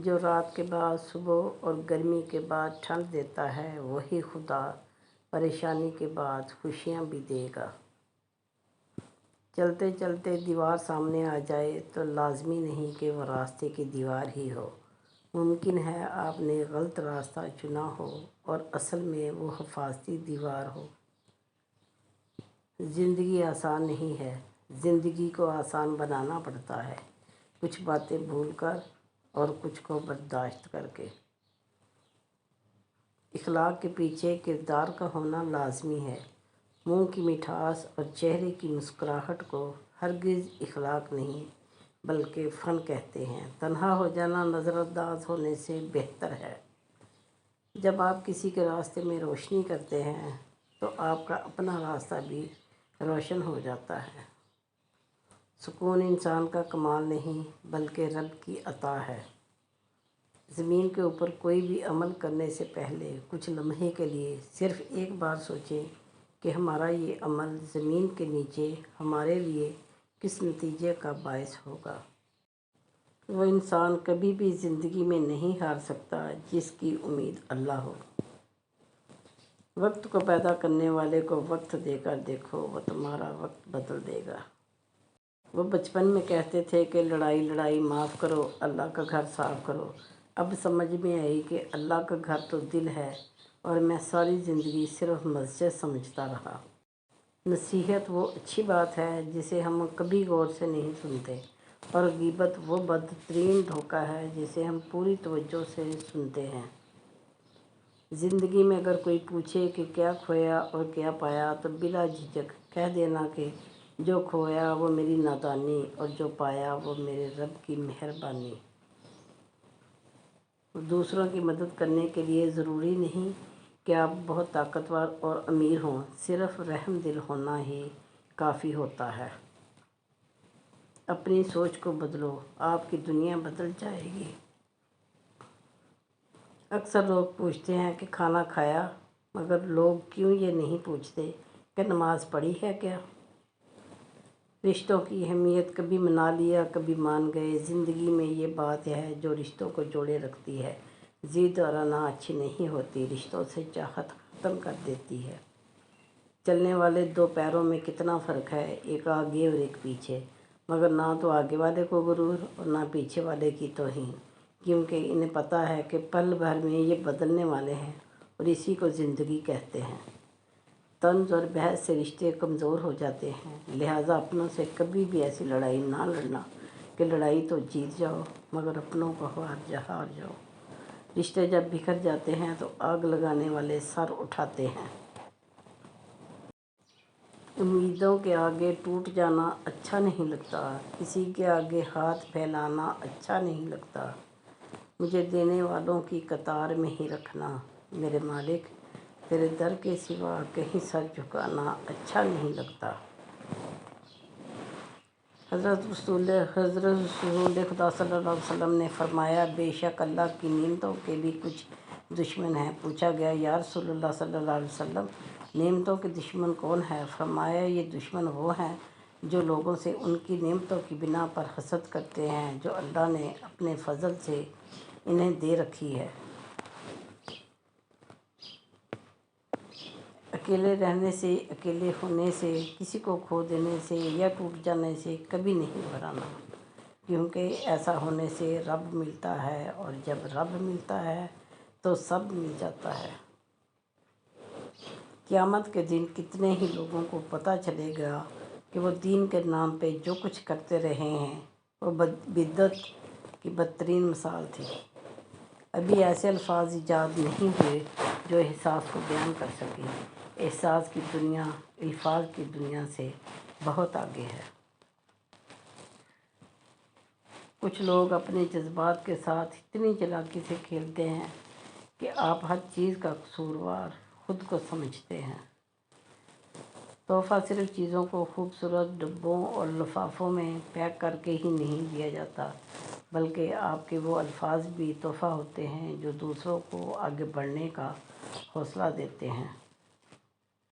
جو رات کے بعد صبح اور گرمی کے بعد ٹھنڈ دیتا ہے وہی خدا پریشانی کے بعد خوشیاں بھی دے گا۔ چلتے چلتے دیوار سامنے آ جائے تو لازمی نہیں کہ وہ راستے کی دیوار ہی ہو۔ ممکن ہے آپ نے غلط راستہ چنا ہو اور اصل میں وہ حفاظتی دیوار ہو۔ زندگی آسان نہیں ہے، زندگی کو آسان بنانا پڑتا ہے، کچھ باتیں بھول کر اور کچھ کو برداشت کر کے۔ اخلاق کے پیچھے کردار کا ہونا لازمی ہے۔ منہ کی مٹھاس اور چہرے کی مسکراہٹ کو ہرگز اخلاق نہیں بلکہ فن کہتے ہیں۔ تنہا ہو جانا نظر انداز ہونے سے بہتر ہے۔ جب آپ کسی کے راستے میں روشنی کرتے ہیں تو آپ کا اپنا راستہ بھی روشن ہو جاتا ہے۔ سکون انسان کا کمال نہیں بلکہ رب کی عطا ہے۔ زمین کے اوپر کوئی بھی عمل کرنے سے پہلے کچھ لمحے کے لیے صرف ایک بار سوچیں کہ ہمارا یہ عمل زمین کے نیچے ہمارے لیے کس نتیجے کا باعث ہوگا۔ وہ انسان کبھی بھی زندگی میں نہیں ہار سکتا جس کی امید اللہ ہو۔ وقت کو پیدا کرنے والے کو وقت دے کر دیکھو، وہ تمہارا وقت بدل دے گا۔ وہ بچپن میں کہتے تھے کہ لڑائی لڑائی معاف کرو، اللہ کا گھر صاف کرو۔ اب سمجھ میں آئی کہ اللہ کا گھر تو دل ہے اور میں ساری زندگی صرف مسجد سمجھتا رہا۔ نصیحت وہ اچھی بات ہے جسے ہم کبھی غور سے نہیں سنتے، اور غیبت وہ بدترین دھوکہ ہے جسے ہم پوری توجہ سے سنتے ہیں۔ زندگی میں اگر کوئی پوچھے کہ کیا کھویا اور کیا پایا تو بلا جھجک کہہ دینا کہ جو کھویا وہ میری نادانی اور جو پایا وہ میرے رب کی مہربانی۔ دوسروں کی مدد کرنے کے لیے ضروری نہیں کہ آپ بہت طاقتور اور امیر ہوں، صرف رحم دل ہونا ہی کافی ہوتا ہے۔ اپنی سوچ کو بدلو، آپ کی دنیا بدل جائے گی۔ اکثر لوگ پوچھتے ہیں کہ کھانا کھایا، مگر لوگ کیوں یہ نہیں پوچھتے کہ نماز پڑھی ہے کیا؟ رشتوں کی اہمیت کبھی منا لیا کبھی مان گئے۔ زندگی میں یہ بات ہے جو رشتوں کو جوڑے رکھتی ہے۔ ضد اور انا اچھی نہیں ہوتی، رشتوں سے چاہت ختم کر دیتی ہے۔ چلنے والے دو پیروں میں کتنا فرق ہے، ایک آگے اور ایک پیچھے، مگر نہ تو آگے والے کو غرور اور نہ پیچھے والے کی توہین، کیونکہ انہیں پتہ ہے کہ پل بھر میں یہ بدلنے والے ہیں اور اسی کو زندگی کہتے ہیں۔ طنز اور بحث سے رشتے کمزور ہو جاتے ہیں، لہٰذا اپنوں سے کبھی بھی ایسی لڑائی نہ لڑنا کہ لڑائی تو جیت جاؤ مگر اپنوں کو ہار جاؤ۔ رشتے جب بکھر جاتے ہیں تو آگ لگانے والے سر اٹھاتے ہیں۔ امیدوں کے آگے ٹوٹ جانا اچھا نہیں لگتا، کسی کے آگے ہاتھ پھیلانا اچھا نہیں لگتا۔ مجھے دینے والوں کی قطار میں ہی رکھنا، میرے مالک تیرے در کے سوا کہیں سر جھکانا اچھا نہیں لگتا۔ حضرت رسول خدا صلی اللہ علیہ وسلم نے فرمایا، بے شک اللہ کی نعمتوں کے بھی کچھ دشمن ہیں۔ پوچھا گیا، یا رسول اللہ صلی اللہ علیہ وسلم، نعمتوں کے دشمن کون ہیں؟ فرمایا، یہ دشمن وہ ہیں جو لوگوں سے ان کی نعمتوں کی بنا پر حسد کرتے ہیں جو اللہ نے اپنے فضل سے انہیں دے رکھی ہے۔ اکیلے رہنے سے، اکیلے ہونے سے، کسی کو کھو دینے سے یا ٹوٹ جانے سے کبھی نہیں گھبرانا، کیونکہ ایسا ہونے سے رب ملتا ہے، اور جب رب ملتا ہے تو سب مل جاتا ہے۔ قیامت کے دن کتنے ہی لوگوں کو پتہ چلے گا کہ وہ دین کے نام پہ جو کچھ کرتے رہے ہیں وہ بدعت کی بدترین مثال تھی۔ ابھی ایسے الفاظ ایجاد نہیں ہوئے جو احساس کو بیان کر سکیں۔ احساس کی دنیا الفاظ کی دنیا سے بہت آگے ہے۔ کچھ لوگ اپنے جذبات کے ساتھ اتنی چالاکی سے کھیلتے ہیں کہ آپ ہر چیز کا قصوروار خود کو سمجھتے ہیں۔ تحفہ صرف چیزوں کو خوبصورت ڈبوں اور لفافوں میں پیک کر کے ہی نہیں دیا جاتا، بلکہ آپ کے وہ الفاظ بھی تحفہ ہوتے ہیں جو دوسروں کو آگے بڑھنے کا حوصلہ دیتے ہیں۔